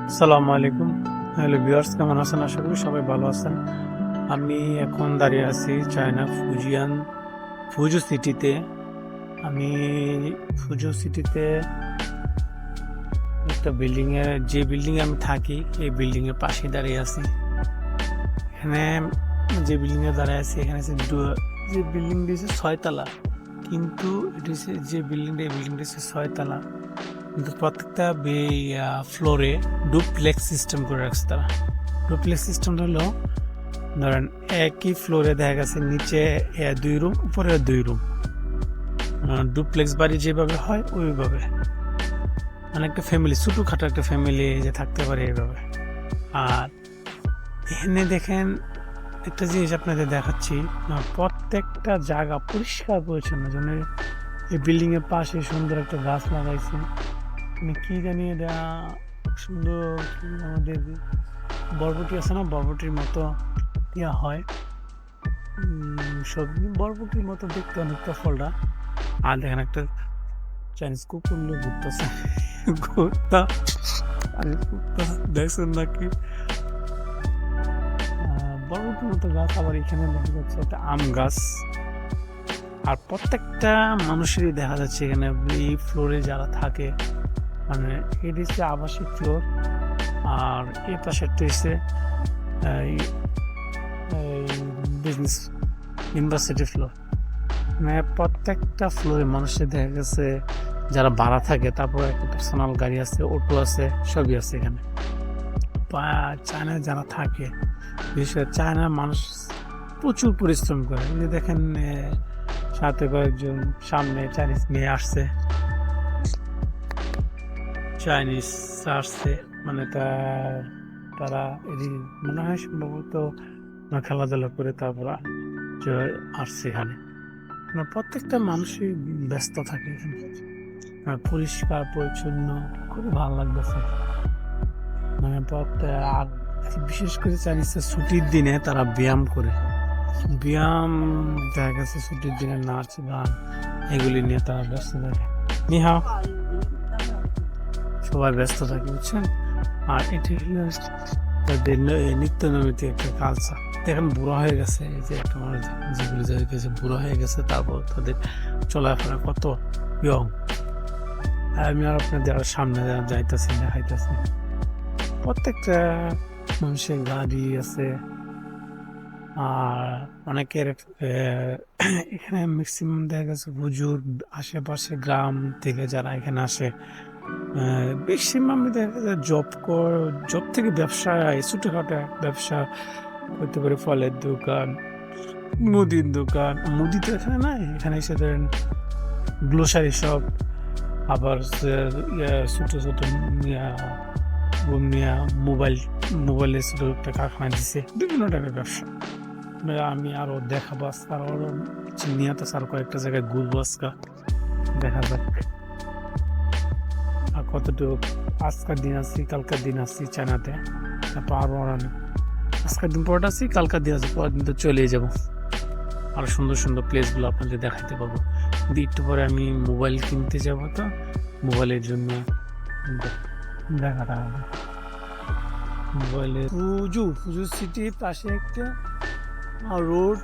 আসসালামু আলাইকুম। Hello viewers, কেমন আছেন? আশা করি সবাই ভালো আছেন। আমি এখন দাঁড়িয়ে আছি চায়না ফুজু সিটিতে। আমি ফুজু সিটিতে একটা যে বিল্ডিং এ আমি থাকি, এই বিল্ডিং এর পাশে দাঁড়িয়ে আছি। এখানে যে বিল্ডিং এ দাঁড়িয়ে আছি, এখানে যে বিল্ডিং দিয়েছে 6 তলা, কিন্তু এটি হচ্ছে যে বিল্ডিংটা, এই বিল্ডিংটা হচ্ছে 6 তলা, কিন্তু প্রত্যেকটা ফ্লোরে ডুপ্লেক্স সিস্টেম করে রাখছে তারা। ডুপ্লেক্স সিস্টেমটা হলো, ধরেন একই ফ্লোরে দেখা গেছে নিচে 2 রুম, উপরে 2 রুম। ডুপ্লেক্স বাড়ি যেভাবে হয় ওইভাবে, মানে একটা ফ্যামিলি, ছোটোখাটো একটা ফ্যামিলি যে থাকতে পারে এইভাবে। আর এখানে দেখেন একটা জিনিস আপনাদের দেখাচ্ছি, প্রত্যেকটা জায়গা পরিষ্কার পরিচ্ছন্ন জন্য এই বিল্ডিং এর পাশে সুন্দর একটা গাছ লাগাইছে। মানে কি জানি এটা, সুন্দর আমাদের বরবটি আছে না, বরবটির মতো ইয়া হয়, সবজি বরবটির মতো দেখতে অনেকটা ফলটা। আর দেখেন একটা চাইনিজ কুকুর নিয়ে ঘুরতেছে, ঘুরতা দেখছেন নাকি? বরবটির মতো গাছ, আবার এখানে দেখা যাচ্ছে একটা আম গাছ। আর প্রত্যেকটা মানুষেরই দেখা যাচ্ছে এখানে এই ফ্লোরে যারা থাকে, মানে এটি হচ্ছে আবাসিক ফ্লোর, আর এই পাশে একটা হচ্ছে বিজনেস ইউনিভার্সিটি ফ্লোর। মানে প্রত্যেকটা ফ্লোরে মানুষের দেখা গেছে যারা ভাড়া থাকে, তারপর একটা পার্সোনাল গাড়ি আছে, অটো আছে, সবই আছে এখানে। চায়নায় যারা থাকে, বিশেষ করে চায়নার মানুষ প্রচুর পরিশ্রম করে। এই যে দেখেন, সাথে কয়েকজন সামনে চাইনিজ নিয়ে আসছে, চাইনিজ আসছে, মানে তারা মনে হয় সম্ভবত খেলাধুলা করে তারপর আসছে এখানে। মানে প্রত্যেকটা মানুষই ব্যস্ত থাকে এখানে, আর পরিষ্কার পরিচ্ছন্ন, খুবই ভালো লাগতেছে। মানে আর বিশেষ করে চাইনিজরা ছুটির দিনে তারা ব্যায়াম করে, ব্যায়াম দেখা গেছে ছুটির দিনে নাচ গান এগুলি নিয়ে তারা ব্যস্ত থাকে। নিহাও, সবাই ব্যস্ত থাকে, বুঝছেন? আর এটি হলো তাদের নিত্য নৈমিত্তিক একটা কালচার। দেখেন বুড়ো হয়ে গেছে, এই যে একটা মানুষ যেগুলি গেছে বুড়ো হয়ে গেছে, তারপর তাদের চলাফেরা কত ইয়ং। আমি আর আপনাদের আর সামনে যাইতেছি, দেখাইতেছি প্রত্যেকটা মানুষের গাড়ি আছে। আর অনেকের এখানে ম্যাক্সিমাম দেখা গেছে হুজুর, আশেপাশে গ্রাম থেকে যারা এখানে আসে, ম্যাক্সিমাম দেখা যায় জব থেকে ব্যবসা, ছোটখাটো ব্যবসা করতে পারে, ফলের দোকান, মুদির দোকান। মুদি তো এখানে নাই, এখানে এসে ধরেন গ্লোসারি শপ, আবার ছোট ছোট মোবাইলের ছোট একটা কারখানা দিচ্ছে, বিভিন্ন টাইপের ব্যবসা। আমি আরো দেখাবো আজকে, আরো চিনিয়াতে আর কয়েকটা জায়গায় ঘুরবো আজকে, দেখা যাক আর কতটুকু। আজকের দিন আছি, কালকার দিন আছি চায়নাতে, তারপর আরো অনেক। আজকের দিন পরটা আছি, কালকার দিন আছে, পরের দিন তো চলেই যাবো। আরো সুন্দর সুন্দর প্লেসগুলো আপনাদের দেখাইতে পারবো। কিন্তু একটু পরে আমি মোবাইল কিনতে যাবো, তো মোবাইলের জন্য দেখাটা হবে। মোবাইলের ফুজু সিটির পাশে একটা রোড,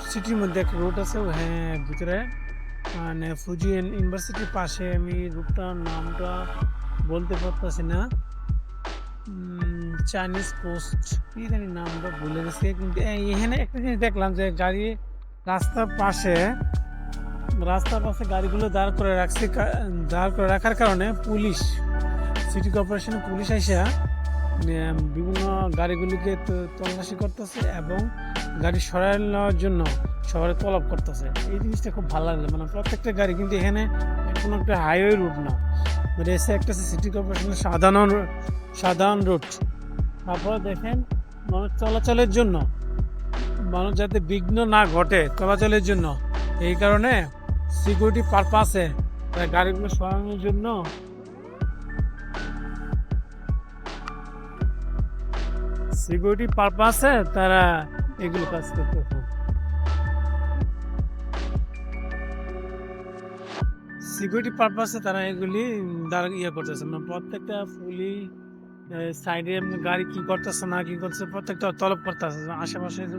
সিটির মধ্যে একটা রোড আছে, হ্যাঁ ভিতরে, মানে ফুজি ইউনিভার্সিটির পাশে। আমি রুটটার নামটা বলতে পারতেছি না, চাইনিজ পোস্ট কি জানি নামটা ভুলে গেছি। কিন্তু এখানে একটা জিনিস দেখলাম যে রাস্তার পাশে গাড়িগুলো দাঁড় করে রাখার কারণে পুলিশ, সিটি কর্পোরেশনের পুলিশ আইসা বিভিন্ন গাড়িগুলিকে তল্লাশি করতেছে এবং গাড়ি সরাই নেওয়ার জন্য শহরে তলব করতেছে। এই জিনিসটা খুব ভালো লাগলো। মানে প্রত্যেকটা গাড়ি কিন্তু এখানে কোনো একটা হাইওয়ে রুট না, মানে এসে একটা সিটি কর্পোরেশনের সাধারণ রুট। তারপরে দেখেন মানুষ চলাচলের জন্য, মানুষ যাতে বিঘ্ন না ঘটে চলাচলের জন্য, এই কারণে সিকিউরিটি পারপাসে গাড়িগুলো সরানোর জন্য তারা এগুলো কাজ করতেছে। সিকিউরিটি পারপাসে তারা এগুলি দ্বারা করতেছে। মানে প্রত্যেকটা সাইডে গাড়ি কি করতেছে না কি করতেছে প্রত্যেকটা তলব করতেছে। আশেপাশে যে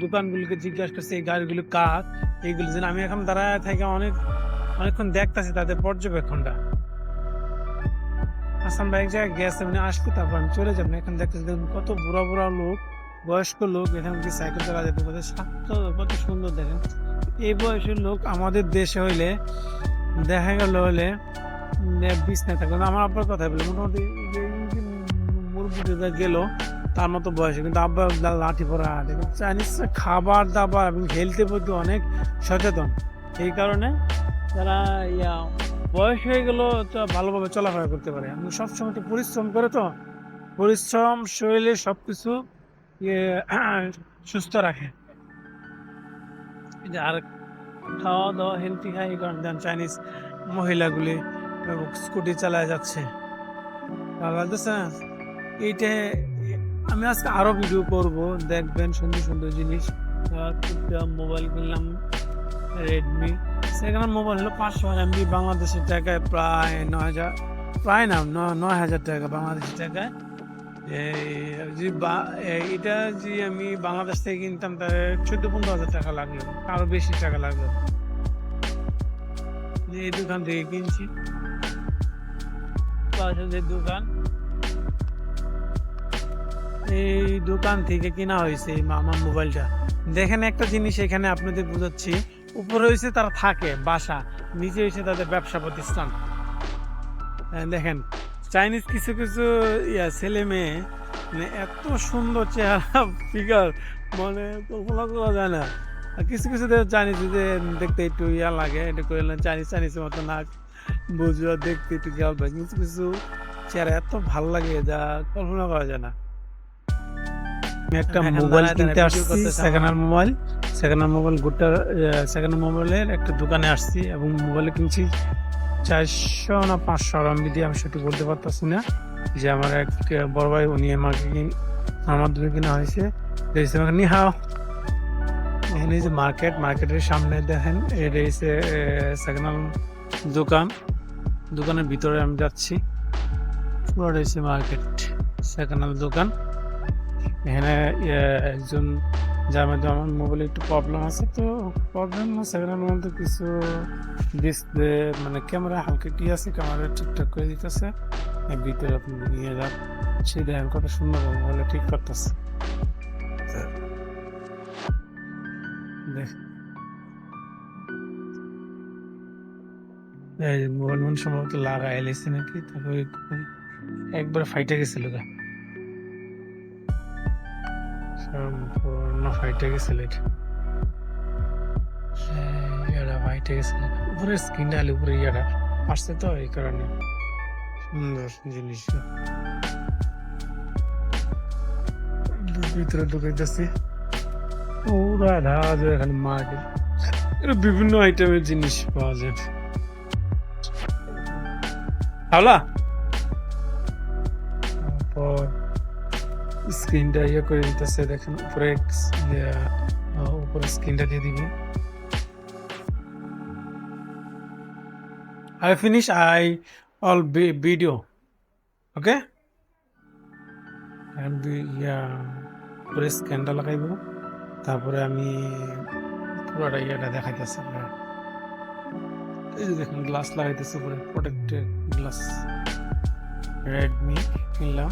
দোকানগুলোকে জিজ্ঞাসা করছে এই গাড়িগুলো কার, এইগুলো যেন আমি এখন দাঁড়ায় থেকে অনেকক্ষণ দেখতেছি তাদের পর্যবেক্ষণটা। হাসান ভাই এক জায়গায় গেছে মানে আসলে তারপর আমি চলে যাবো। এখন দেখতেছি দেখুন কত বুড়া বুড়া লোক, বয়স্ক লোক এখানে কি সাইকেল চালা যেতে পারে, কত সুন্দর দেখেন। এই বয়সের লোক আমাদের দেশে হইলে দেখা গেল হলে বিছনায় থাকবে। আমার আব্বার কথা বলে মোটামুটি মুরব্বীরা গেল তার মতো বয়সে, কিন্তু আব্বা লাঠি পড়া হাঁটে। চাইনিজ খাবার দাবার এবং হেলথের প্রতি অনেক সচেতন। এই কারণে তারা বয়স হয়ে গেল তো ভালোভাবে চলাফেরা করতে পারে। আমি সবসময় তো পরিশ্রম করে, তো পরিশ্রম শরীরে সবকিছু সুস্থ রাখে। আর খাওয়া দাওয়া হেলথি খাই, এই কারণে চাইনিজ মহিলাগুলি স্কুটি চালায় যাচ্ছে। এইটা আমি আজকে আরো ভিডিও করব, দেখবেন সুন্দর সুন্দর জিনিস। মোবাইল কিনলাম রেডমি, সেখানে মোবাইল হলো 500 MB, বাংলাদেশের টাকায় প্রায় 9,000, প্রায় না 9,000 টাকা বাংলাদেশের টাকায়। এটা যে আমি বাংলাদেশ থেকে কিনতাম তার 14-15 হাজার টাকা লাগলো, আরো বেশি টাকা লাগলো। এই দোকান থেকে কিনছি, দোকান এই দোকান থেকে কিনা হয়েছে আমার মোবাইলটা। দেখেন একটা জিনিস এখানে আপনাদের বুঝাচ্ছি, উপরে হয়েছে তারা থাকে বাসা, নিচে হয়েছে তাদের ব্যবসা প্রতিষ্ঠান। দেখেন চাইনিজ কিছু কিছু ছেলে মেয়ে মানে এত সুন্দর চেহারা ফিগার, মানে কল্পনা করা যায় না। আর কিছু কিছু চাইনিজ দেখতে একটু লাগে, এটা করে চাইনিজের মতো নাক বুঝুয়া দেখতে একটু খেয়াল পাই, কিছু কিছু চেহারা এত ভালো লাগে যা কল্পনা করা যায় না। আমি একটা মোবাইল কিনতে আসছি, সেকেন্ড হ্যান্ড মোবাইল গোটা সেকেন্ড হ্যান্ড মোবাইলের একটা দোকানে আসছি এবং মোবাইলে কিনছি 400 না 500 MB দিয়ে, আমি সেটা বলতে পারতেছি না। যে আমার এক বড় ভাই উনি আমাকে আমার মাধ্যমে কিনা হয়েছে। নিহাও, এখানে যে মার্কেটের সামনে দেখেন এটা হচ্ছে সেকেন্ড হ্যান্ড দোকানের ভিতরে আমি যাচ্ছি। পুরোটা হচ্ছে মার্কেট, সেকেন্ড হ্যান্ড দোকান। এখানে একজন যার মধ্যে আমার মোবাইলে একটু প্রবলেম আছে, তো প্রবলেম সেকেন্ড হ্যান্ড মধ্যে কিছু ডিসপ্লে মানে ক্যামেরা হালকা কি আছে, ক্যামেরা ঠিকঠাক করে দিতেছে। ভিতরে আপনি নিয়ে যান, সে দেখেন কত সুন্দর মোবাইলে ঠিক করতেছে। মোবাইল মন সম্ভবত লাগাই এলেছে নাকি, তারপরে একবার ফাইটে গেছিল গা, সম্পূর্ণ ফাইটে গেছিল। এটা ফাইটে গেছিল, উপরে স্ক্রিনটা আলে উপরে ইয়াটা আসছে, তো এই কারণে সুন্দর জিনিস। ভিতরে ঢুকাইতেছি, পুরা ঢাজ এখানে মার্কেট, এটা বিভিন্ন আইটেমের জিনিস পাওয়া যায়। হাওলা স্ক্রিনটা করে দিতেছে, দেখেন উপরে স্ক্রিনটা দিয়ে দিবে। I finish all video, okay? And পুরো স্ক্যানটা লাগাইব, তারপরে আমি পুরোটা ইয়েটা দেখাইতেছি। এই যে দেখেন গ্লাস লাগাইতেছে, উপরে প্রোটেক্টেড গ্লাস, রেডমি কিনলাম।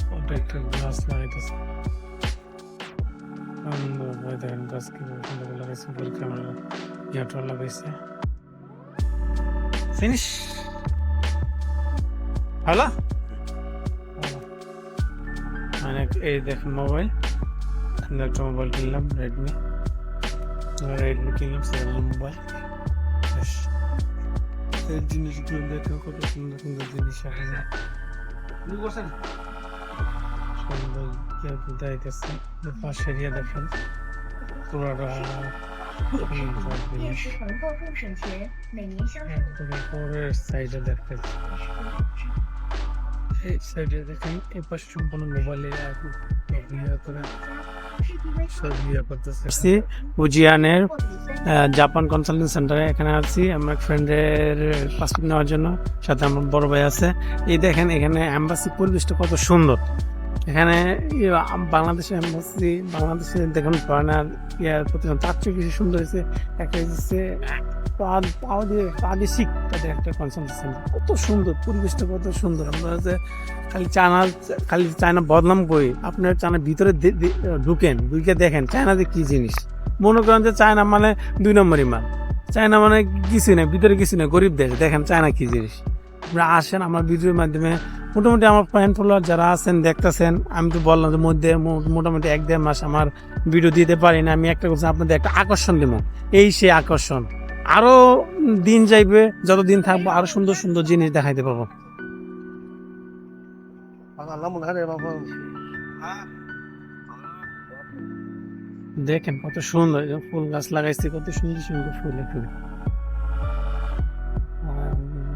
প্রোটেক্টেড গ্লাস লাগাইতেছে, দেখেন গাছ কিভাবে সুন্দর লাগাইছে, উপরে ক্যামেরা ইয়াটা লাগাইছে। ফিনিশ হলো। মানে এই দেখেন মোবাইল, একটা মোবাইল কিনলাম রেডমি কিনলাম, সেকেন্ড মোবাইল। এই জিনিসগুলো দেখে কত সুন্দর সুন্দর জিনিস আছে, সুন্দর যাইতেছে। পাশে গিয়ে দেখেন পুরোটা পরের সাইডে দেখতে, এই সাইডে দেখেন এই পাশে সম্পূর্ণ মোবাইলে উজিয়ানের জাপান কনসালটেন্ট সেন্টারে এখানে আছি আমার ফ্রেন্ডের পাসপোর্ট নেওয়ার জন্য, সাথে আমার বড় ভাই আছে। এই দেখেন এখানে এম্বাসি পরিবেশটা কত সুন্দর। এখানে বাংলাদেশের এম্বাসি, বাংলাদেশে দেখুন ফরেনার ইয়ার প্রতিষ্ঠান তার চেয়ে বেশি সুন্দর হয়েছে। একটা হচ্ছে প্রাদেশিক তাদের একটা কনসালটেন্ট সেন্টার, কত সুন্দর পরিবেশটা, কত সুন্দর। আমরা হচ্ছে খালি চায়না বদনাম করি, আপনার চায়না ভিতরে ঢুকেন, ঢুকে দেখেন চায়নাতে কি জিনিস। মনে করেন যে চায়না মানে 2 নম্বরই মাল, চায়না মানে কিছু নেই, ভিতরে কিছু নেই, গরিব দেশ। দেখেন চায়না কি জিনিস। আপনারা আসেন আমার ভিডিওর মাধ্যমে, মোটামুটি আমার ফ্রেন্ড ফলোয়ার যারা আছেন দেখতেছেন, আমি তো বললাম যে মধ্যে মোটামুটি 1-1.5 মাস আমার ভিডিও দিতে পারি না। আমি একটা কথা আপনাদের একটা আকর্ষণ দেবো, এই সে আকর্ষণ। আরো দিন যাইবে, যত দিন থাকবো আরো সুন্দর সুন্দর জিনিস দেখাইতে পারবো। দেখেন কত সুন্দর ফুল গাছ লাগাইছে, কত সুন্দর সুন্দর ফুল।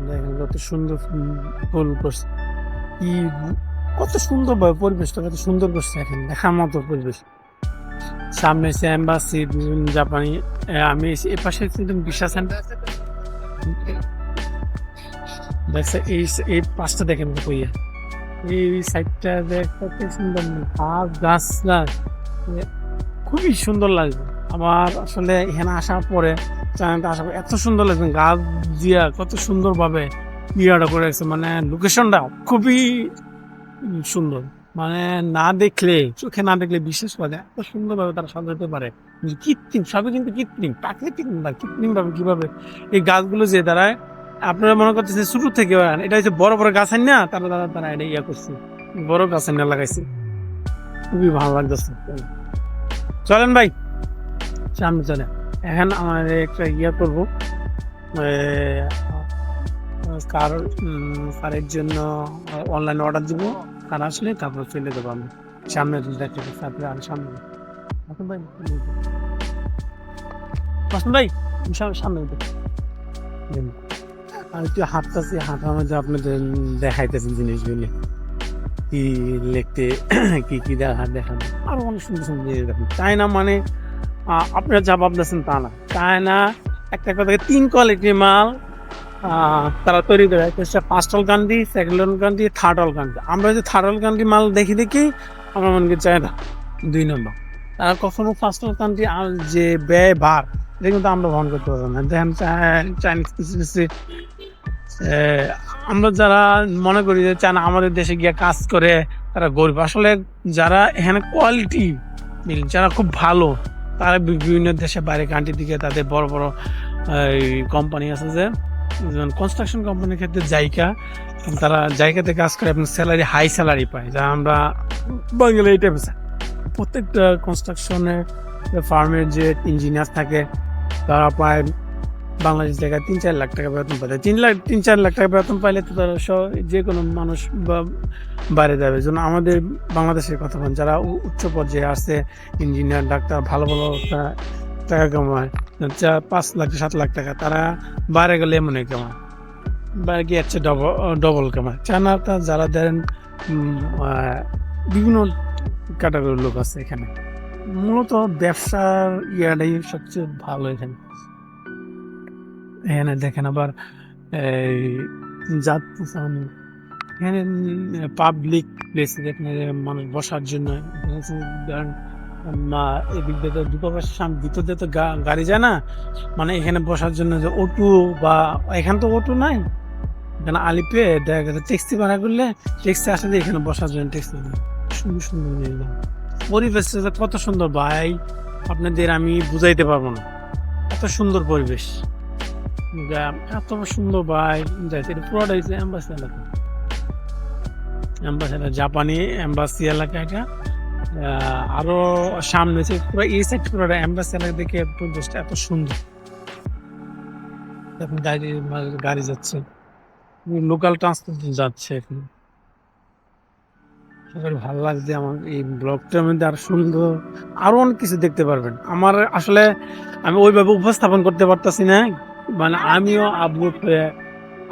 দেখেন কত সুন্দর ফুল করছে, কি কত সুন্দর ভাবে পরিবেশটা কত সুন্দর করছে, এখন দেখার মতো পরিবেশ। সামনে এসে এম্বাসি, জাপানি। আমি এ পাশে ভিসা সেন্টার দেখছে, এই পাশটা দেখেন কইয়া, এই সাইডটা দেখ কত সুন্দর গাছ গাছ, খুবই সুন্দর লাগবে। আমার আসলে এখানে আসার পরে চায়নাতে আসার পরে এত সুন্দর লাগছে, গাছ দিয়া কত সুন্দর ভাবে ইয়েটা করে রাখছে, মানে লোকেশনটা খুবই সুন্দর। মানে না দেখলে, চোখে না দেখলে বিশ্বাস করা যায় এত সুন্দর ভাবে তারা সাজাতে পারে। কৃত্রিম, সবই কিন্তু কৃত্রিম, প্রাকৃতিক না, কৃত্রিম ভাবে কিভাবে এই গাছগুলো যে দাঁড়ায়। আপনারা মনে করতেছে শুরু থেকে এটা হচ্ছে বড় বড় গাছ না, তারা এটা ইয়া করছে, বড় গাছ না লাগাইছে, খুবই ভালো লাগতেছে। চলেন ভাই সামনে চলেন। এখন আমার একটা ইয়া করবো, কারের জন্য অনলাইন অর্ডার দিব, কার আসলে তারপর ফেলে দেবো আমি সামনে দেখতে। তারপরে আর সামনে ভাই, ভাই সামনে আমি একটু হাঁটতেছি, হাঁটার মধ্যে আপনাদের দেখাইতেছি জিনিসগুলি কি লিখতে, কি দেখান আরো অনেক সুন্দর সুন্দর জিনিস দেখেন। চায়না মানে আপনারা যা ভাবতেছেন তা না, চায়না একটা কথা 3 কোয়ালিটির মাল তারা তৈরি করে। First world country, second world country, third world country. আমরা যে থার্ড ওয়ার্ল্ড কান্ট্রি মাল দেখি আমরা মনে করি চায়না 2 নম্বর। তারা কখনো ফার্স্ট ওয়ার্ল্ড কান্ট্রি যে ব্যয় ভার, এটা কিন্তু আমরা বহন করতে পারবো না। দেখেন চাইনিজ আমরা যারা মনে করি যে চায়না আমাদের দেশে গিয়ে কাজ করে তারা গরিব, আসলে যারা এখানে কোয়ালিটি, যারা খুব ভালো, তারা বিভিন্ন দেশে বাইরে কান্ট্রির দিকে তাদের বড় বড় কোম্পানি আছে, যে যেমন কনস্ট্রাকশন কোম্পানির ক্ষেত্রে জাইকা, তারা জায়গাতে কাজ করে আপনার স্যালারি, হাই স্যালারি পায়, যা আমরা বাঙালি এই টাইপের। প্রত্যেকটা কনস্ট্রাকশনের ফার্মের যে ইঞ্জিনিয়ার থাকে তারা প্রায় বাংলাদেশ জায়গায় 3-4 লাখ টাকা বেতন পায়। 3-4 লাখ টাকা বেতন পাইলে তো তারা যে কোনো মানুষ বাইরে যাবে। যেন আমাদের বাংলাদেশের কথা বলেন, যারা উচ্চ পর্যায়ে আসছে, ইঞ্জিনিয়ার, ডাক্তার, ভালো ভালো টাকা কামায়, 5 লাখ 7 লাখ টাকা, তারা বাইরে গেলে এমন কামায়, বাইরে গিয়ে হচ্ছে ডবল কামায়। চায়নাটা যারা দেন বিভিন্ন ক্যাটাগরির লোক আছে এখানে, মূলত ব্যবসার ইয়াটাই সবচেয়ে ভালো এখানে। এখানে দেখেন আবার এই এখানে পাবলিক প্লেস, এখানে মানুষ বসার জন্য এদিক দিয়ে তো দুটো পাশে ভিতর দিয়ে তো গাড়ি যায় না, মানে এখানে বসার জন্য যে অটো, বা এখানে তো অটো নাই, এখানে আলিপে দেখা গেছে ট্যাক্সি ভাড়া করলে ট্যাক্সি আসলে এখানে বসার জন্য ট্যাক্সি। সুন্দর সুন্দর পরিবেশ কত সুন্দর ভাই, আপনাদের আমি বুঝাইতে পারবো না, এত সুন্দর পরিবেশ, এত সুন্দর ভাই। পুরোটা হচ্ছে এম্বাসি এলাকা, জাপানি এম্বাসি এলাকা। এটা আরো সামনে পুরো এই সাইড পুরোটা এম্বাসি এলাকা, দেখে পরিবেশটা এত সুন্দর। এখন গাড়ি যাচ্ছে, লোকাল ট্রান্সপোর্ট যাচ্ছে এখন। ভালো লাগছে আমার এই ব্লগটার মধ্যে, আর সুন্দর আরো অনেক কিছু দেখতে পারবেন। আমার আসলে আমি ওইভাবে উপস্থাপন করতে পারতাছি না, মানে আমিও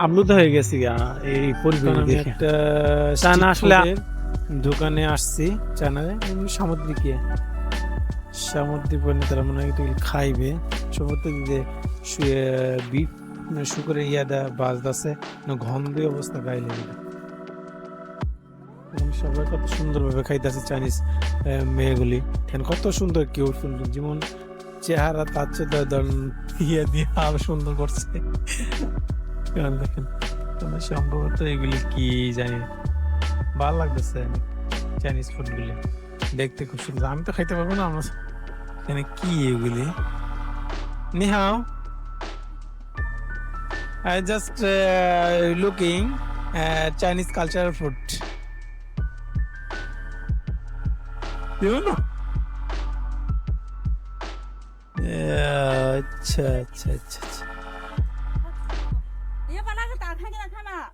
আপ্লুত হয়ে গেছি এই পরিবেশ দেখে। চায়না আসলে দোকানে আসছি, চায়নায় সামুদ্রিক সামুদ্রিক প্রাণী তারা মনে হয় এগুলো খাইবে সমুদ্র যে বিফ শুকরের ইয়াদা বাজদাছে না গন্ধে অবস্থা গাইলে সবাই কত সুন্দরভাবে খাইতেছে চাইনিজ মেয়েগুলি এখানে কত সুন্দর কেউ সুন্দর যেমন চেহারা তার চেয়ে ইয়ে দিয়ে আরো সুন্দর করছে দেখেন সম্ভবত এগুলি কি জানি ভালো লাগতেছে চাইনিজ ফুড গুলি দেখতে খুব সুন্দর আমি তো খাইতে পারবো না আমার এখানে কি এগুলি নিহাও I just looking Chinese cultural food. You know? अच्छा अच्छा अच्छा अच्छा 你要把那个打开给他看吧。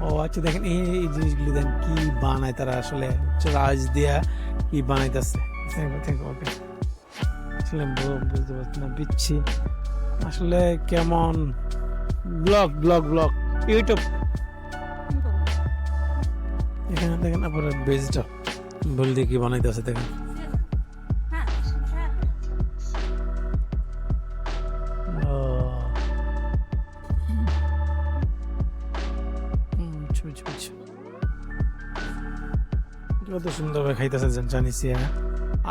ও আচ্ছা দেখেন এই জিনিসগুলি দেখেন কি বানায় তারা আসলে রাজ দিয়া কি বানাইতেছে ওকে আসলে বুঝতে পারছি না দিচ্ছি আসলে কেমন ব্লগ ব্লগ ব্লগ ইউটিউব এখানে দেখেন আপনার বেজটা বল দিয়ে কি বানাইতেছে দেখেন কত সুন্দরভাবে খাইতেছে চাইনিজ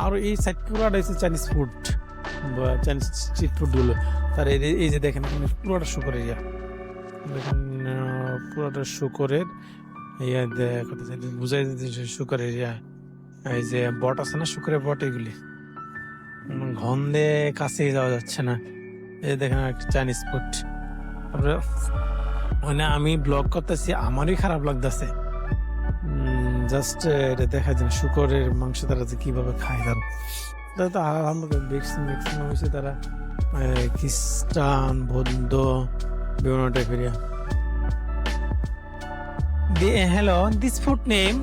আর এই সাইড পুরাটা হচ্ছে চাইনিজ ফুড বা চাইনিজ স্ট্রিট ফুড গুলো তার এই যে দেখেন পুরোটা শুকরের দেখেন পুরোটা শুকরের বুঝাই দিতে শুকরের এই যে বট আছে না শুকরের বট এগুলি গন্ধে কাছে যাওয়া যাচ্ছে না এই দেখেন একটা চাইনিজ ফুড মানে আমি ব্লগ করতেছি আমারই খারাপ লাগতেছে জাস্ট এটা দেখা যায় শুকরের মাংস তারা যে কিভাবে খায় তারা তো আমাদের ম্যাক্সিমাম হয়েছে তারা খ্রিস্টান বৌদ্ধ বিভিন্ন টাইপের hello this food name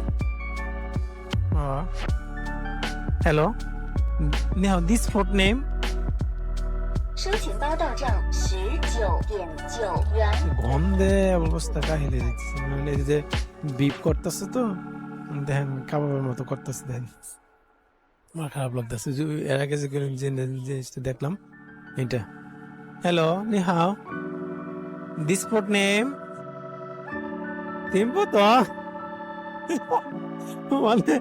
hello নিহাও দিস ফুড নেম 申请包到账19.9元。 গন্ধে অবস্থা কাহিলে দিচ্ছে নইলে এই যে বিপ করতেছে তো দেখেন কাবাবের মতো করতেছে দেখেন আমার খারাপ লাগতেছে এর আগে যে জিনিসটা দেখলাম এটা হ্যালো নিহাও দিস ফুড নেম তিম্পু তো মানে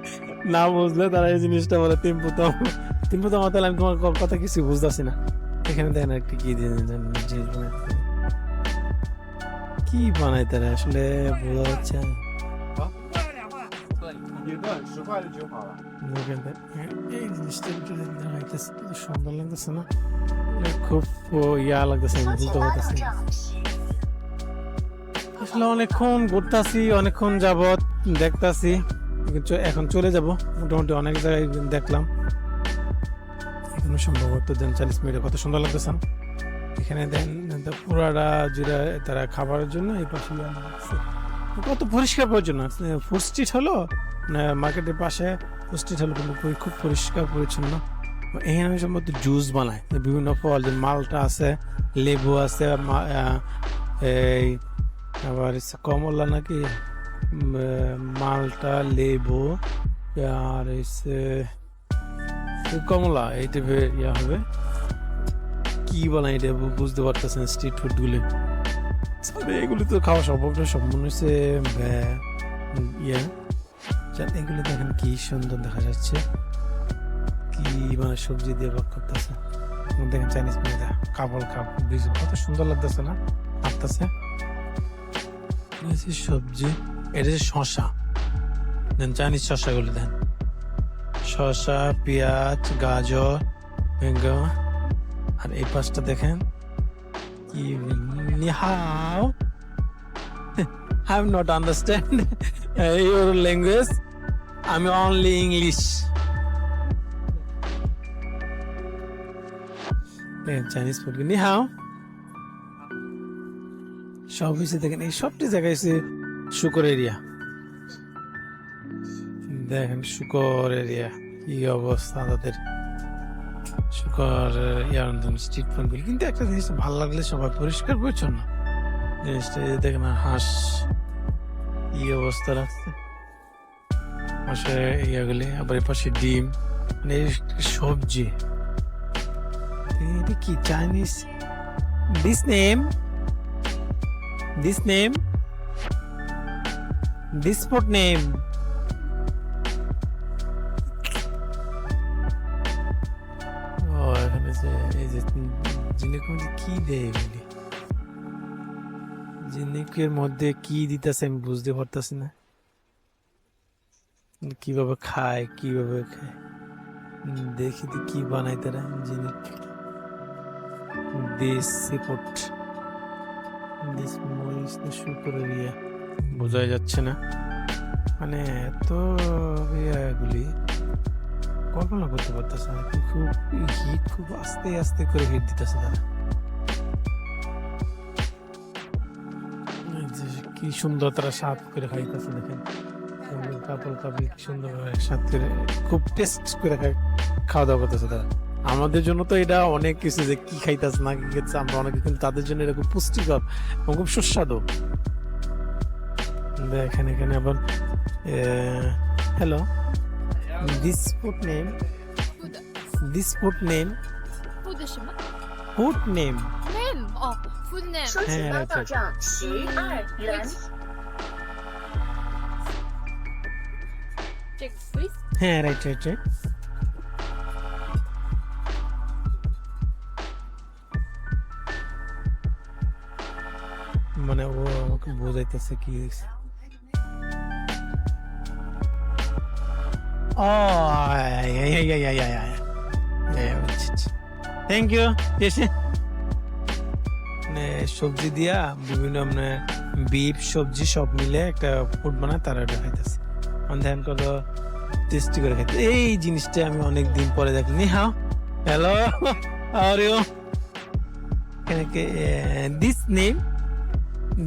না বুঝলে তারা এই জিনিসটা বলে তিম্পু তো আমার তাহলে আমি তোমার কথা কিছু বুঝতেছি না এখানে দেখেন একটা কি জিনিস বানাইতে কি বানাই তারা আসলে বোঝা যাচ্ছে এই জিনিসটা সুন্দর লাগতেছে না খুব ইয়া লাগতেছে বুঝতে পারতেছি আসলে অনেকক্ষণ ঘুরতেছি অনেকক্ষণ যাবত দেখতেছি এখন চলে যাব মোটামুটি অনেক জায়গায় দেখলাম এখানে সম্ভবত 40 মিনিটে কত সুন্দর লাগতেছে এখানে দেন পুরাটা জুড়ে তারা খাবারের জন্য এই পাশে কত পরিষ্কার পরিচ্ছন্ন ফুড স্ট্রিট হলো মার্কেটের পাশে ফুড স্ট্রিট হলো কিন্তু খুব পরিষ্কার পরিচ্ছন্ন এখানে সম্ভবত জুস বানায় বিভিন্ন ফল যে মালটা আছে লেবু আছে এই আবার কমলা নাকি মালটা লেবু আর কমলা এই টাইপের ইয়া হবে কি বানাই এটা বুঝতে পারতেছেন স্ট্রিট ফুড গুলি এগুলি তো খাওয়া সম্ভবটা সম্পূর্ণ হচ্ছে এগুলি দেখেন কি সুন্দর দেখা যাচ্ছে কি মানে সবজি দিয়ে ভাগ করতেছে দেখেন চাইনিজ মেয়েরা কাপড় কত সুন্দর লাগতেছে না আসতেছে সবজি এটা হচ্ছে শশা দেন চাইনিজ শশা গুলি দেন শশা পেঁয়াজ গাজর আর এই পাশটা দেখেন কি নিহাও I am not understand your language I'm only English Chinese food নিহাও সব হয়েছে দেখেন এই সবটি জায়গায় এসে শুকর এরিয়া দেখেন শুকর এরিয়া কি অবস্থা তাদের শুকর স্ট্রিট ফুড গুলি কিন্তু একটা জিনিস ভালো লাগলে সবাই পরিষ্কার পরিচ্ছন্ন জিনিসটা দেখেন হাঁস কি অবস্থা রাখছে পাশে ইয়াগুলি, আবার এই পাশে ডিম, মানে এই সবজি। এটা কি Chinese? This name this food name. ও এখানে যে এই যে জিনিসের মধ্যে কি দেয় এগুলি, জিনিসের মধ্যে কি দিতেছে আমি বুঝতে পারতেছি না। কিভাবে খায় দেখি তো কি বানাই তারা জিনিস। দেশি ফুড, দিস মরিচ শুকরের ইয়া বোঝাই যাচ্ছে না, মানে এত ইয়েগুলি কল্পনা করতে পারতেছে না। খুব হিট, খুব আস্তে আস্তে করে হিট দিতেছে তারা। এই যে কি সুন্দর তারা স্বাদ করে খাইতেছে, দেখেন কাপড় কাপড় সুন্দর স্বাদ করে, খুব টেস্ট করে খাওয়া দাওয়া করতেছে তারা। আমাদের জন্য তো এটা অনেক কিছু, যে কি খাইতেছে না কি খাইতেছে আমরা অনেকে, কিন্তু তাদের জন্য এটা খুব পুষ্টিকর এবং খুব সুস্বাদু। দেখেন এখানে আবার hello, this food name food 什么 food name name 哦 food name 收钱包到账12元。这个 please হ্যাঁ রাইট। মানে ও আমাকে বোঝাইতেছে কি দেখছে। ও থ্যাংক ইউ। মানে সবজি দিয়া বিভিন্ন মানে বিফ সবজি সব মিলে একটা ফুড বানায়, তারা ওটা খাইতেছে। ধ্যান কত টেস্টি করে খাইতে। এই জিনিসটা আমি অনেক দিন পরে দেখি। নি হাও, hello, are you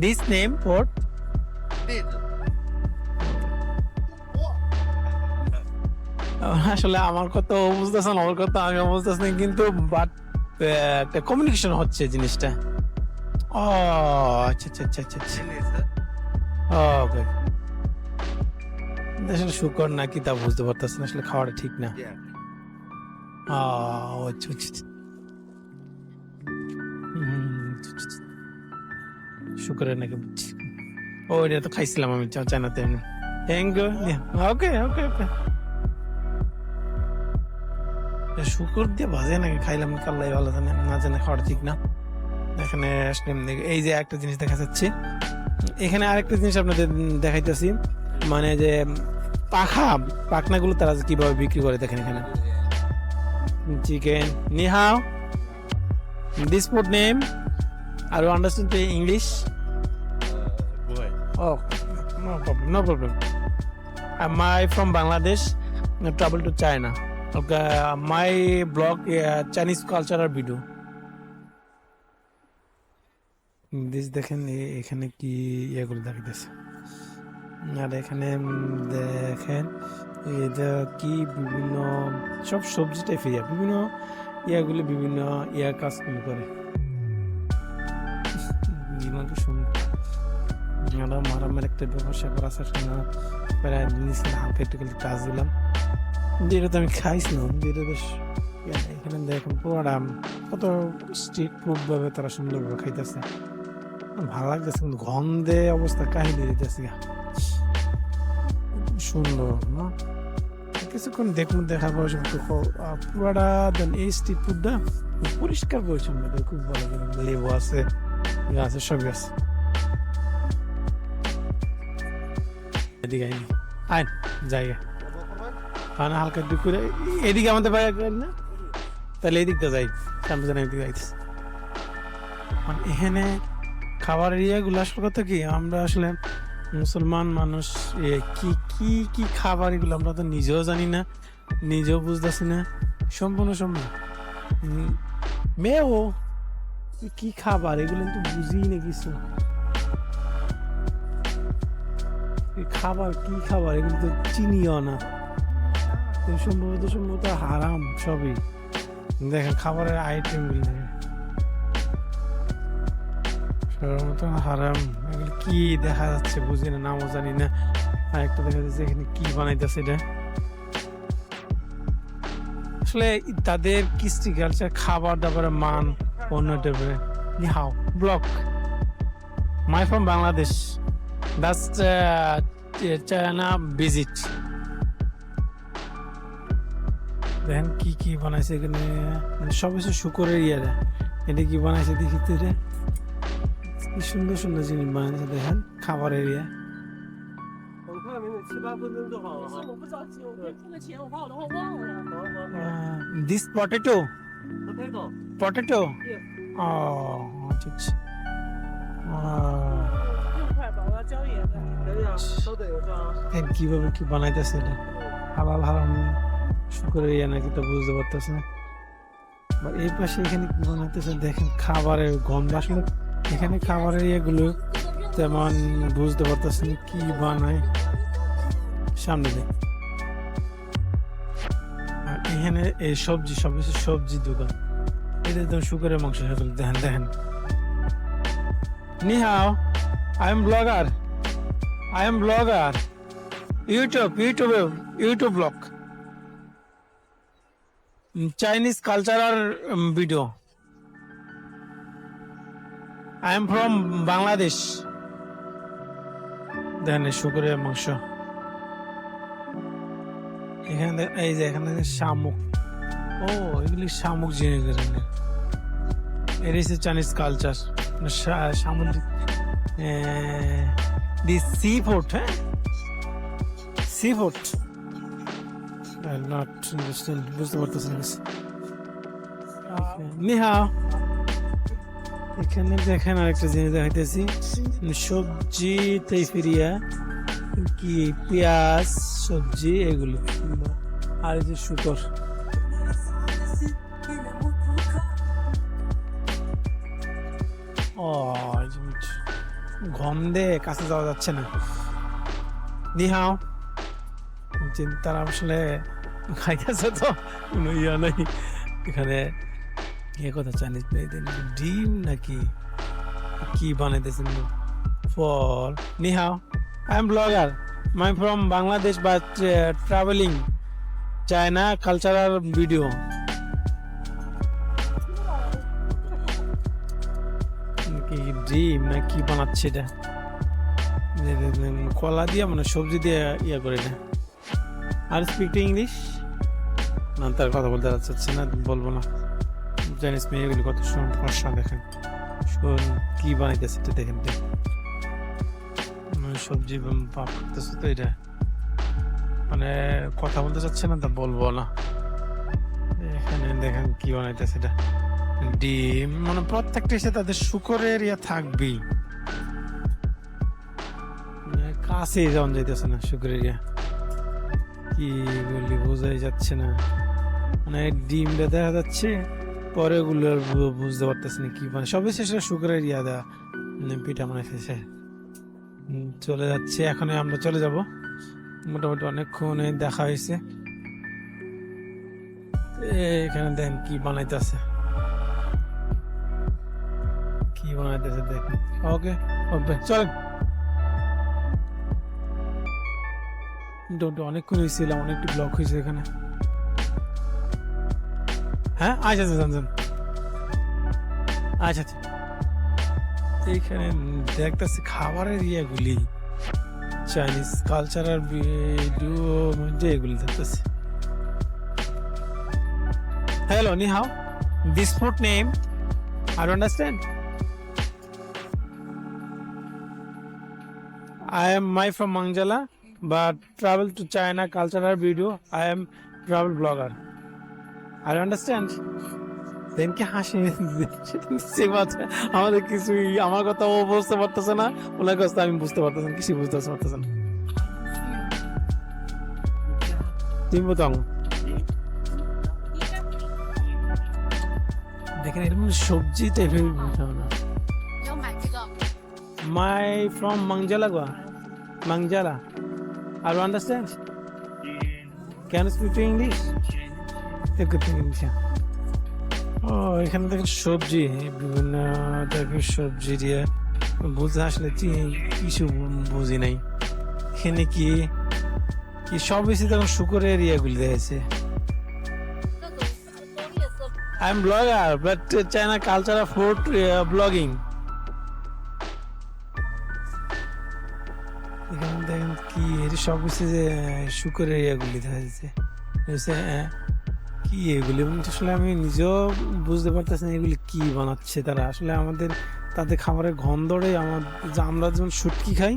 this name what? আসলে আমার কথা ও বুঝতেছে না, ওর কথা আমি বুঝতেছি না, কিন্তু বাট একটা কমিউনিকেশন হচ্ছে জিনিসটা। ও আচ্ছা আচ্ছা আচ্ছা আচ্ছা আচ্ছা, ওকে। আসলে শুকর নাকি তা বুঝতে পারতেছি না, আসলে খাওয়াটা ঠিক না। আচ্ছা আচ্ছা, শুকরের নাকি বুঝছি। ও এটা তো খাইছিলাম আমি চায়নাতে। Thank you. Okay okay okay. শুকর দিয়ে ভাজে নাকি খাইলাম, কাল্লাই ভালো জানে না, জানে খাওয়াটা ঠিক না। এখানে এই যে একটা জিনিস দেখা যাচ্ছে, এখানে আরেকটা জিনিস আপনাদের দেখাইতেছি, মানে যে পাখনাগুলো তারা কিভাবে বিক্রি করে দেখেন। এখানে চিকেন। নি হাও, this food name, are you understand English? Oh, no problem. Am I from Bangladesh? Travel to China. Okay, my blog Chinese cultural video. This দেখেন এখানে কি এগুলো দেখাইতেছে, আর এখানে দেখেন এটা কি বিভিন্ন সব সবজি টাইপের বিভিন্ন ইয়াগুলি বিভিন্ন কাজগুলো করে। জীবনকে সুন্দর মারামের একটা ব্যবসা করা আছে, প্রায় হালকা একটু কাজ দিলাম, যেটা তো আমি খাইছিলাম, যেটা বেশ এখানে দেখুন পুরোটা কত স্ট্রিট ফুড ভাবে তারা সুন্দরভাবে খাইতেছে, ভালো লাগতেছে, কিন্তু গন্ধে অবস্থা কাহিনী দিতেছে সুন্দর না। কিছুক্ষণ দেখুন, দেখার পর পুরোটা দেন এই স্ট্রিট ফুডটা পরিষ্কার পরিচ্ছন্ন, খুব ভালো, লেবু আছে, আছে, সবই আছে। এদিকে আইন জায়গা খানা হালকা একটু করে এদিকে আমাদের ভাই না, তাহলে এদিকটা যাই সামনে জানা এদিকে যাইতেছে। মানে এখানে খাবারের ইয়েগুলো আসলে কথা কি, আমরা আসলে মুসলমান মানুষ কি কি কি খাবার এগুলো আমরা তো নিজেও জানি না, নিজেও বুঝতেছি না সম্পূর্ণ মেয়েও কি খাবার এগুলো তো বুঝি না কিছু। খাবার কি খাবার এগুলো তো চিনিও না, সম্ভবত হারাম সবই। দেখেন খাবারের আইটেম গুলো সবার মতো হারাম, এগুলো কি দেখা যাচ্ছে বুঝি না, নামও জানি না, আর একটা দেখা যাচ্ছে এখানে কি বানাইতেছে এটা। আসলে তাদের কৃষ্টি কালচার, খাবার দাবারের মান অন্য টাইপের। নি হাও block my from Bangladesh, that's China visit. দেখেন কি কি বানাইছে এখানে, মানে সব কিছু শুকরের ইয়ারা। এটা কি বানাইছে দেখি তো, এটা কি সুন্দর সুন্দর জিনিস বানাইছে দেখেন, খাবার area. 很快，没有7、8分钟就好了哈。我不着急，我可以付个钱，我把我的话忘了。好好。 this potato, Potato. Potato Yes. ও আচ্ছা আচ্ছা। 6块吧，我要交爷的。等一下，稍等一下啊。 দেখেন কিভাবে কি বানাইতেছে এটা। হালাল হারাম শুকরের ইয়া নাকি তো বুঝতে পারতেছে না। বা এই পাশে এখানে কি বানাইতেছে দেখেন, খাবারের গন্ধ। আসলে এখানে খাবারের ইয়েগুলো তেমন বুঝতে পারতেছে না কি বানায়। সামনে দেখ, আর এখানে এই সবজি, সব কিছু সবজি দোকান। এটা তো শুকরের মাংস সকল দেখেন দেখেন। নি হাও, I am blogger, I am blogger, YouTube blog, Chinese cultural video. I am from Bangladesh. দেখেন শুকরের মাংস। এখানে এই যে এখানে শামুক, ও এগুলি শামুক জিনিস। এটা হচ্ছে চাইনিজ কালচার, সামুদ্রিক দি সি ফুড। হ্যাঁ, সি ফুড নট আন্ডারস্ট্যান্ড, বুঝতে পারতেছি না। নিহা, এখানে দেখেন আরেকটা জিনিস দেখাইতেছি, সবজি তেফিরিয়া, কি পেঁয়াজ, সবজি এগুলো। আর এই যে শুকর। ও গন্ধে কাছে যাওয়া যাচ্ছে না। নিহাও, তারা আসলে খাইতেছে তো কোনো ইয়া নাই এখানে। এ কথা চাইনিজ ডিম নাকি কি বানাইতেছেন ফল। নিহাও, I am blogger, my from Bangladesh but travelling China cultural video. কি ডিম না কি বানাচ্ছে এটা, কলা দিয়ে মানে সবজি দিয়ে ইয়া করে না। আর স্পিক টু ইংলিশ না, তার কথা বলতে চাচ্ছে না, বলবো না। চাইনিজ মেয়েগুলি কত সমস্যা দেখেন, কি বানাইতেছে এটা দেখেন। সবজি পাক করতেছে তো, এটা মানে কথা বলতে চাচ্ছে না, তা বলবো না। এখানে দেখেন কি বানাইতেছে এটা, ডিম। মানে প্রত্যেকটা এসে তাদের শুকরের ইয়া থাকবেই, কাছে যাওয়া যাইতেছে না শুকরের ইয়া। কি বলি বোঝাই যাচ্ছে না, মানে ডিমটা দেখা যাচ্ছে, পরে ওগুলো বুঝতে পারতেছে না কি মানে। সবই শেষে শুকরের ইয়া দেওয়া পিঠা মানে শেষে চলে যাচ্ছে। এখন আমরা চলে যাব, মোটামুটি অনেকক্ষণ দেখা হয়েছে। এখানে দেখেন কি বানাইতেছে, কি বানাইতেছে দেখেন। ওকে ওকে চলেন, অনেকক্ষণ হয়েছিলাম, অনেকটি ব্লক হয়েছে এখানে। হ্যাঁ আচ্ছা আচ্ছা আচ্ছা আচ্ছা। এইখানে দেখতেছি খাবারের ইয়েগুলি, চাইনিজ কালচারাল ভিডিও মধ্যে এগুলি দেখতেছি। হ্যালো, নি হাও, this food name I don't understand. I am my from Mangjala, but travel to China cultural video. I am travel blogger. I understand. Then কি হাসি আমাদের কিছুই, আমার কথা ও বুঝতে পারতেছে না, ওনার কথা আমি বুঝতে পারতেছি না, কিছু বুঝতে পারতেছে না। তিনবতং দেখেন, এর মধ্যে সবজি টাইপের না। 要买这个。 My from Mangjala, Mangjala. I don't understand. Can you speak English? English. ও এখানে দেখেন সবজি, বিভিন্ন টাইপের সবজি দিয়ে বুঝতে আসলে কিছু বুঝি নাই। এখানে কি কি সব বেশি তখন শুকরের এরিয়াগুলি দেখেছে। 那种工业设 I am blogger but China cultural food blogging. এখানে দেখেন কি এর সব কিছু যে শুকরের এরিয়াগুলি দেখা যাচ্ছে। কি এগুলি আসলে আমি নিজেও বুঝতে পারতেছি না এগুলি কি বানাচ্ছে তারা। আসলে আমাদের তাদের খাবারের গন্ধটাই আমরা যেমন শুটকি খাই,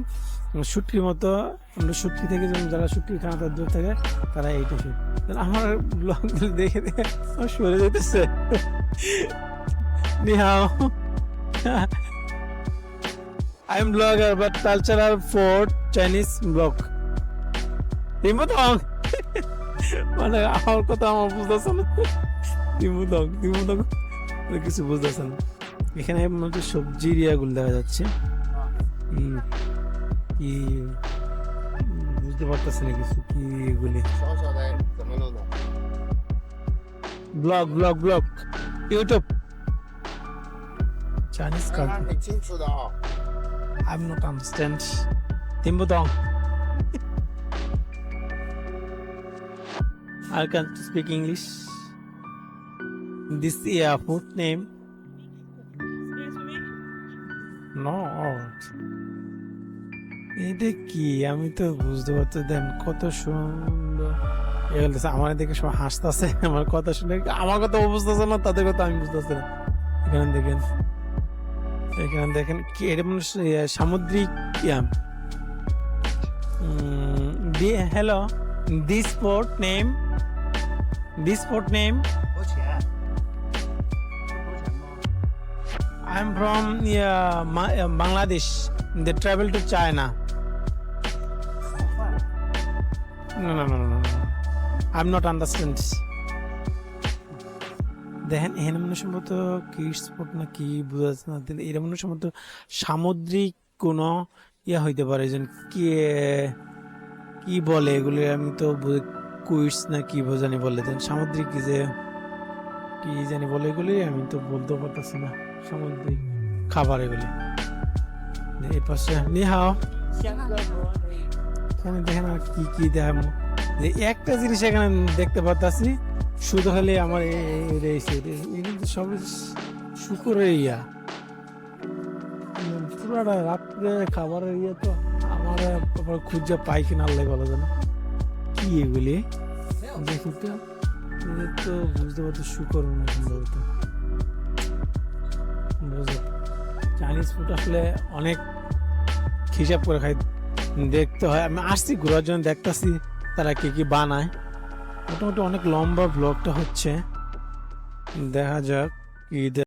শুটকির মতো আমরা শুটকি থেকে যেমন যারা শুটকি খায় তার দূর থেকে তারা এইটা শুট। আমার ব্লগগুলি দেখে দেখে আমার সরে যেতেছে। নিহাও, I am blogger but cultural food Chinese blog. মানে আমার কথা আমার বুঝতেছে না। দিমুদং কিছু বুঝতেছে না। এখানে মধ্যে সবজির ইয়াগুলো দেখা যাচ্ছে। কি বুঝতে পারতেছে না কিছু কি এগুলি। 小小的怎么弄的？ blog YouTube Chinese 看 culture. 很清楚的啊。 I'm not understand. Timbudong. I can't speak English. This food name? Excuse me. No. এটা কি আমি তো বুঝতে পারছি। দেন কত সুন্দর এগুলো আমার দেখে সব হাসতেছে আমার কথা শুনে। আমার কথা বুঝতেছে না, তাদের কথা আমি বুঝতেছি না। এখানে দেখেন কি এটা মানে সামুদ্রিক hello this sport name 多钱？ I am from Bangladesh. They travel to China. No. I'm not understand. দেখেন এখানে মনে সম্ভবত কিডস স্পট না কি বোঝা যাচ্ছে না। এটা মনে সম্ভবত সামুদ্রিক কোনো ইয়া হইতে পারে। যেন কি বলে এগুলি আমি তো কুইটস না কি জানি বলে। দেন সামুদ্রিক কি জানি বলে এগুলি আমি তো বলতে পারতেছি না। সামুদ্রিক খাবার এগুলি। এই পাশে নিহাও 香哥哥， এখানে দেখেন আর কি দেখাবো। যে একটা জিনিস এখানে দেখতে পারতাছি শুধু খালি আমার সব শুকুরের ইয়া পুরাটা রাত্রে খাবারের ইয়ে তো আমার খুঁজে পাই কিনা আল্লাহ বলা যায় না। কি এগুলি দেখি তো এদের তো বুঝতে পারতো শুকর না সম্ভবত। চাইনিজ ফুড আসলে অনেক হিসাব করে খাই দেখতে হয়। আমি আসছি ঘোরার জন্য, দেখতেছি তারা কি বানায়। মোটামুটি অনেক লম্বা ব্লগটা হচ্ছে, দেখা যাক কি